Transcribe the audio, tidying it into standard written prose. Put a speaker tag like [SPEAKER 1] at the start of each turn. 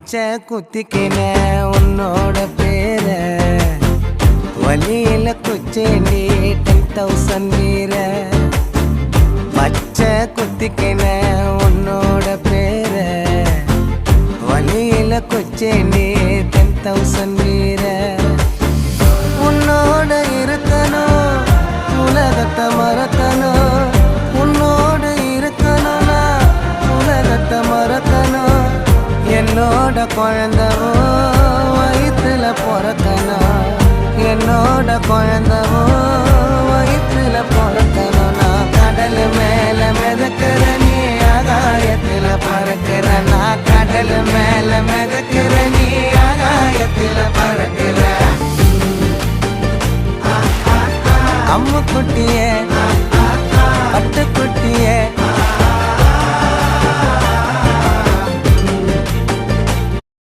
[SPEAKER 1] பச்சை குத்திக்கின உன்னோட பேர வலியில குச்சேண்டி 10,000 வீர பச்சை குத்திக்கின உன்னோட பேர வலியில குச்சேண்டி 10,000 வீர உன்னோட இருக்கணும் உலகத்தை மறக்கணும் உன்னோடு இருக்கணும்னா உலகத்தை மறக்கணும் என்னோட குழந்தவோ வயிற்றுல பிறக்கணும் என்னோட குழந்தவோ வயிற்றுல பிறக்கணும் நான் கடல் மேல மிதக்கிற நீ ஆகாயத்துல பறக்கிற நான் கடல் மேல மிதக்கிற நீ ஆகாயத்துல பறக்கிற அம்மு குட்டியே